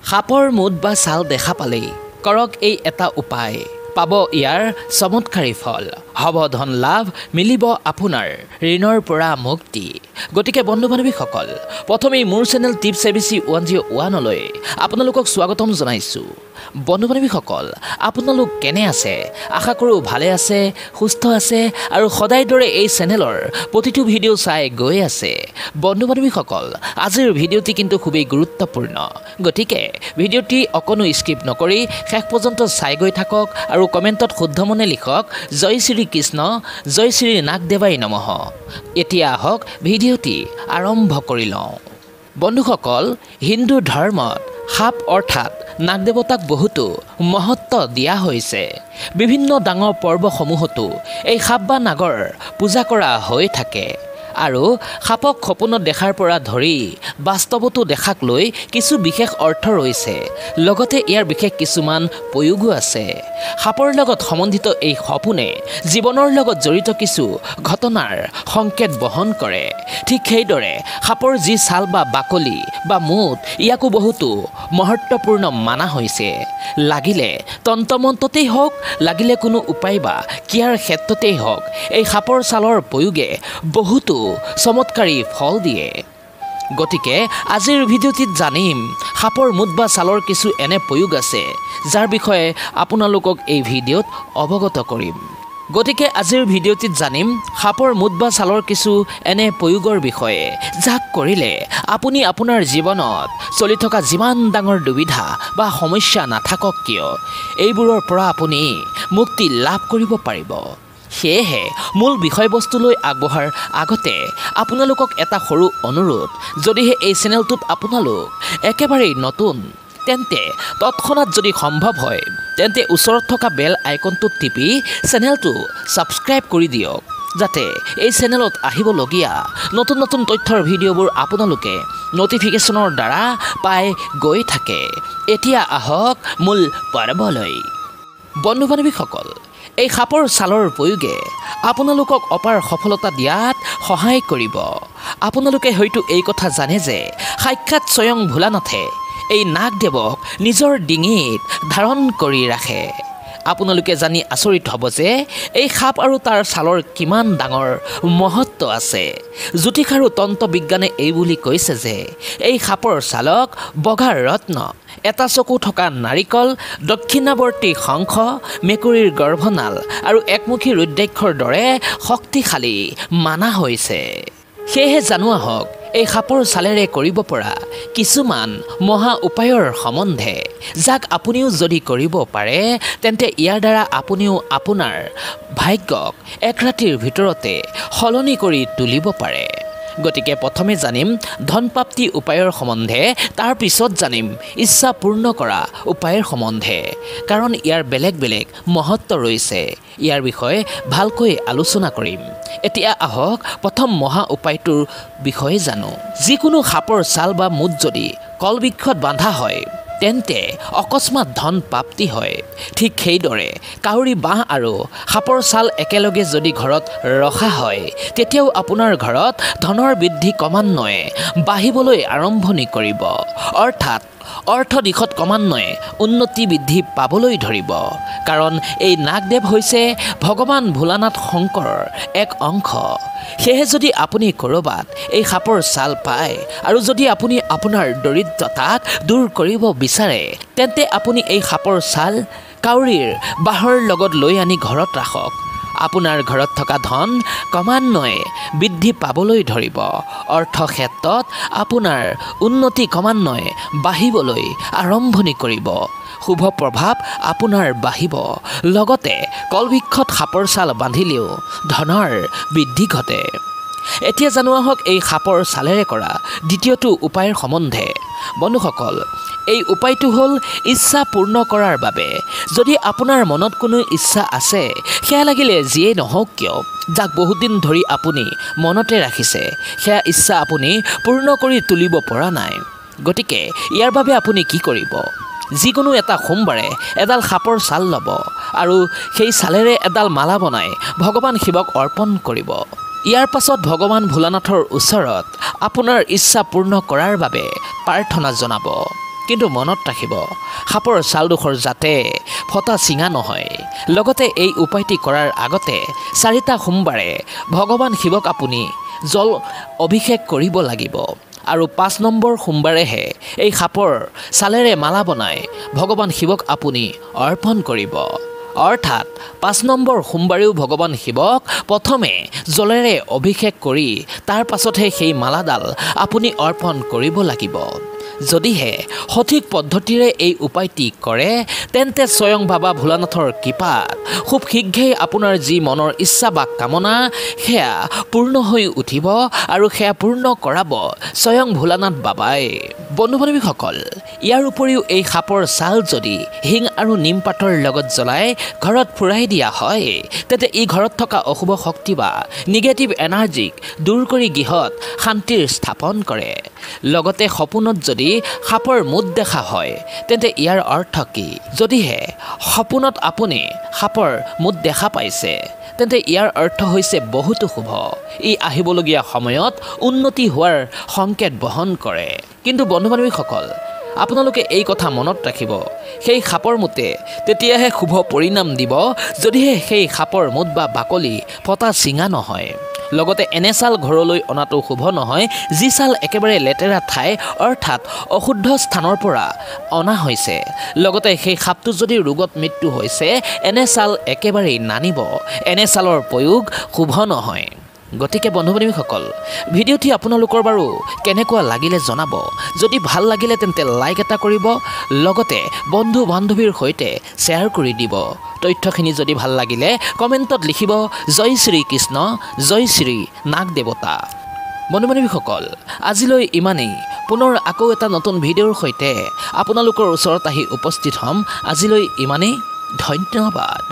সাপৰ মুঠ বা ছাল দেখা পালেই কৰক এই এটা উপায় পাব ইয়াৰ চমৎকাৰী ফল হ'ব ধন লাভ মিলিব আপোনাৰ ঋণৰ পৰা মুক্তি গতিকে বন্ধু বান্ধৱীসকল প্ৰথমে মোৰ চেনেল টিপছ ABC 101 লৈ আপোনালোকক স্বাগতম জনাইছো বন্ধু বান্ধৱীসকল আপোনালোক কেনে আছে আশা কৰোঁ ভালে আছে সুস্থ আছে আৰু সদায় দৰে এই চেনেলৰ প্ৰতিটো ভিডিঅ' চাই গৈ আছে বন্ধু বান্ধৱীসকল আজিৰ ভিডিঅ'টি কিন্তু খুবেই গুৰুত্বপূৰ্ণ গতিকে ভিডিঅ'টি অকণো স্কিপ নকৰি শেষ পৰ্যন্ত চাই গৈ থাকক আৰু কমেণ্টত শুদ্ধ মনে লিখক জয় শ্ৰী কৃষ্ণ জয় শ্ৰী নাগদেৱাই নমঃ এতিয়া আহক ভিডিঅ'টি আৰম্ভ কৰি লওঁ বন্ধুসকল হিন্দু ধৰ্মত সাপ অৰ্থাৎ নাগদেৱতাক বহুতো মহত্ব দিয়া হৈছে বিভিন্ন ডাঙৰ পৰ্বসমূহতো এই সাপ বা নাগৰ পূজা কৰা হৈ থাকে আৰু সাপক সপোনত দেখাৰ পৰা ধৰি বাস্তৱতো দেখাক লৈ কিছু বিশেষ অৰ্থ ৰৈছে লগতে ইয়াৰ বিশেষ কিছুমান প্ৰয়োগো আছে সাপৰ লগত সম্বন্ধিত এই সপোনে জীৱনৰ লগত জড়িত কিছু ঘটনাৰ সংকেত বহন কৰে ঠিক সেইদৰে সাপৰ যি ছাল বা বাকলি বা মুঠ ইয়াকো বহুতো মহত্বপূৰ্ণ মানা হৈছে লাগিলে তন্ত্ৰমন্ত্ৰতেই হওক লাগিলে কোনো উপায় বা ক্ৰিয়াৰ ক্ষেত্ৰতেই হওক এই সাপৰ ছালৰ প্ৰয়োগে বহুতো চমৎকাৰী ফল দিয়ে গতিকে আজিৰ ভিডিঅ'টিত জানিম সাপৰ মুঠ বা ছালৰ কিছু এনে প্ৰয়োগ আছে যাৰ বিষয়ে আপোনালোকক এই ভিডিঅ'ত অৱগত কৰিম গতিকে আজিৰ ভিডিঅ'টিত জানিম সাপৰ মুঠ বা ছালৰ কিছু এনে প্ৰয়োগৰ বিষয়ে যাক কৰিলে আপুনি আপোনাৰ জীৱনত চলি থকা যিমান ডাঙৰ দুবিধা বা সমস্যা নাথাকক কিয় এইবোৰৰ পৰা আপুনি মুক্তি লাভ কৰিব পাৰিব সেয়েহে মূল বিষয়বস্তুলৈ আগবঢ়াৰ আগতে আপোনালোকক এটা সৰু অনুৰোধ যদিহে এই চেনেলটোত আপোনালোক একেবাৰেই নতুন তেন্তে তৎক্ষণাৎ যদি সম্ভৱ হয় তেন্তে ওচৰত থকা বেল আইকনটোত টিপি চেনেলটো ছাবস্ক্ৰাইব কৰি দিয়ক যাতে এই চেনেলত আহিবলগীয়া নতুন নতুন তথ্যৰ ভিডিঅ'বোৰ আপোনালোকে নটিফিকেশ্যনৰ দ্বাৰা পাই গৈ থাকে এতিয়া আহক মূল পৰ্বলৈ বন্ধু বান্ধৱীসকল এই সাপৰ ছালৰ প্ৰয়োগে আপোনালোকক অপাৰ সফলতা দিয়াত সহায় কৰিব আপোনালোকে হয়তো এই কথা জানে যে সাক্ষাৎ স্বয়ং ভোলানাথে এই নাগদেৱক নিজৰ ডিঙিত ধাৰণ কৰি ৰাখে আপোনালোকে জানি আচৰিত হ'ব যে এই সাপ আৰু তাৰ ছালৰ কিমান ডাঙৰ মহত্ব আছে জ্যোতিষ আৰু তন্ত্ৰ বিজ্ঞানে এই বুলি কৈছে যে এই সাপৰ ছালক বগা ৰত্ন এটা চকু থকা নাৰিকল দক্ষিণাৱৰ্তী শংখ মেকুৰীৰ গৰ্ভনাল আৰু একমুখী ৰুদ্ৰাক্ষৰ দৰে শক্তিশালী মানা হৈছে সেয়েহে জানো আহক এই সাপৰ ছালেৰে কৰিব পৰা কিছুমান মহা উপায়ৰ সম্বন্ধে যাক আপুনিও যদি কৰিব পাৰে তেন্তে ইয়াৰ দ্বাৰা আপুনিও আপোনাৰ ভাগ্যক এক ৰাতিৰ ভিতৰতে সলনি কৰি তুলিব পাৰে গতিকে প্ৰথমে জানিম ধনপ্ৰাপ্তি উপায়ৰ সম্বন্ধে তাৰ পিছত জানিম ইচ্ছা পূৰ্ণ কৰা উপায়ৰ সম্বন্ধে কাৰণ ইয়াৰ বেলেগ বেলেগ মহত্ব ৰৈছে ইয়াৰ বিষয়ে ভালকৈ আলোচনা কৰিম এতিয়া আহক প্ৰথম মহা উপায়টোৰ বিষয়ে জানো যিকোনো সাপৰ ছাল বা মুঠ যদি কলবৃক্ষত বান্ধা হয় তেন্তে অকস্মাত ধন প্ৰাপ্তি হয় ঠিক সেইদৰে কাউৰী বাঁহ আৰু সাপৰ ছাল একেলগে যদি ঘৰত ৰখা হয় তেতিয়াও আপোনাৰ ঘৰত ধনৰ বৃদ্ধি ক্ৰমান্বয়ে বাঢ়িবলৈ আৰম্ভণি কৰিব অৰ্থাৎ অৰ্থ দিশত ক্ৰমান্বয়ে উন্নতি বৃদ্ধি পাবলৈ ধৰিব কাৰণ এই নাগদেৱ হৈছে ভগৱান ভোলানাথ শংকৰৰ এক অংশ সেয়ে যদি আপুনি কৰবাত এই সাপৰ ছাল পায় আৰু যদি আপুনি আপোনাৰ দৰিদ্ৰতাক দূৰ কৰিব বিচাৰে তেন্তে আপুনি এই সাপৰ ছাল কাউৰীৰ বাঁহৰ লগত লৈ আনি ঘৰত ৰাখক আপোনাৰ ঘৰত থকা ধন ক্ৰমান্বয়ে বৃদ্ধি পাবলৈ ধৰিব অৰ্থ ক্ষেত্ৰত আপোনাৰ উন্নতি ক্ৰমান্বয়ে বাঢ়িবলৈ আৰম্ভণি কৰিব শুভ প্ৰভাৱ আপোনাৰ বাঢ়িব লগতে কলবৃক্ষত সাপৰ ছাল বান্ধিলেও ধনৰ বৃদ্ধি ঘটে এতিয়া জানো আহক এই সাপৰ ছালেৰে কৰা দ্বিতীয়টো উপায়ৰ সম্বন্ধে বন্ধুসকল এই উপায়টো হ'ল ইচ্ছা পূৰ্ণ কৰাৰ বাবে যদি আপোনাৰ মনত কোনো ইচ্ছা আছে সেয়া লাগিলে যিয়ে নহওক কিয় যাক বহুত দিন ধৰি আপুনি মনতে ৰাখিছে সেয়া ইচ্ছা আপুনি পূৰ্ণ কৰি তুলিব পৰা নাই গতিকে ইয়াৰ বাবে আপুনি কি কৰিব যিকোনো এটা সোমবাৰে এডাল সাপৰ ছাল ল'ব আৰু সেই ছালেৰে এডাল মালা বনাই ভগৱান শিৱক অৰ্পণ কৰিব ইয়াৰ পাছত ভগৱান ভোলানাথৰ ওচৰত আপোনাৰ ইচ্ছা পূৰ্ণ কৰাৰ বাবে প্ৰাৰ্থনা জনাব কিন্তু মনত ৰাখিব সাপৰ ছালডোখৰ যাতে ফটা চিঙা নহয়। লগতে এই উপায়টি কৰাৰ আগতে 4টা সোমবাৰে ভগৱান শিৱক আপুনি জল অভিষেক কৰিব লাগিব আৰু 5 নম্বৰ সোমবাৰেহে এই সাপৰ ছালেৰে মালা বনাই ভগৱান শিৱক আপুনি অৰ্পণ কৰিব। অৰ্থাৎ 5 নম্বৰ সোমবাৰেও ভগৱান শিৱক প্ৰথমে জলেৰে অভিষেক কৰি তাৰ পাছতহে সেই মালাডাল আপুনি অৰ্পণ কৰিব লাগিব। যদিহে সঠিক পদ্ধতিৰে এই উপায়টি কৰে তেন্তে স্বয়ং বাবা ভোলানাথৰ কৃপাত খুব শীঘ্ৰেই আপোনাৰ যি মনৰ ইচ্ছা বা কামনা সেয়া পূৰ্ণ হৈ উঠিব আৰু সেয়া পূৰ্ণ কৰাব স্বয়ং ভোলানাথ বাবাই। বন্ধু বান্ধৱীসকল, ইয়াৰ উপৰিও এই সাপৰ ছাল যদি শিং আৰু নিমপাতৰ লগত জ্বলাই ঘৰত ফুৰাই দিয়া হয় তেন্তে ই ঘৰত থকা অশুভ শক্তি বা নিগেটিভ এনাৰ্জিক দূৰ কৰি গৃহত শান্তিৰ স্থাপন কৰে। লগতে সপোনত যদি সাপৰ মুঠ দেখা হয় তেন্তে ইয়াৰ অৰ্থ কি? যদিহে সপোনত আপুনি সাপৰ মুঠ দেখা পাইছে তেন্তে ইয়াৰ অৰ্থ হৈছে বহুতো শুভ। ই আহিবলগীয়া সময়ত উন্নতি হোৱাৰ সংকেত বহন কৰে। কিন্তু বন্ধু বান্ধৱীসকল, আপোনালোকে এই কথা মনত ৰাখিব, সেই সাপৰ মুঠে তেতিয়াহে শুভ পৰিণাম দিব যদিহে সেই সাপৰ মুঠ বা বাকলি ফটা চিঙা নহয়। লগতে এনে ছাল ঘৰলৈ অনাটো শুভ নহয় যি ছাল একেবাৰে লেতেৰা ঠাই অৰ্থাৎ অশুদ্ধ স্থানৰ পৰা অনা হৈছে। লগতে সেই সাপটো যদি ৰোগত মৃত্যু হৈছে এনে ছাল একেবাৰেই নানিব। এনে ছালৰ প্ৰয়োগ শুভ নহয়। গতিকে বন্ধু বান্ধৱীসকল, ভিডিঅ'টি আপোনালোকৰ বাৰু কেনেকুৱা লাগিলে জনাব। যদি ভাল লাগিলে তেন্তে লাইক এটা কৰিব, লগতে বন্ধু বান্ধৱীৰ সৈতে শ্বেয়াৰ কৰি দিব। তথ্যখিনি যদি ভাল লাগিলে কমেণ্টত লিখিব জয় শ্ৰী কৃষ্ণ, জয় শ্ৰী নাগ দেৱতা। বন্ধু বান্ধৱীসকল, আজিলৈ ইমানেই। পুনৰ আকৌ এটা নতুন ভিডিঅ'ৰ সৈতে আপোনালোকৰ ওচৰত আহি উপস্থিত হ'ম। আজিলৈ ইমানেই। ধন্যবাদ।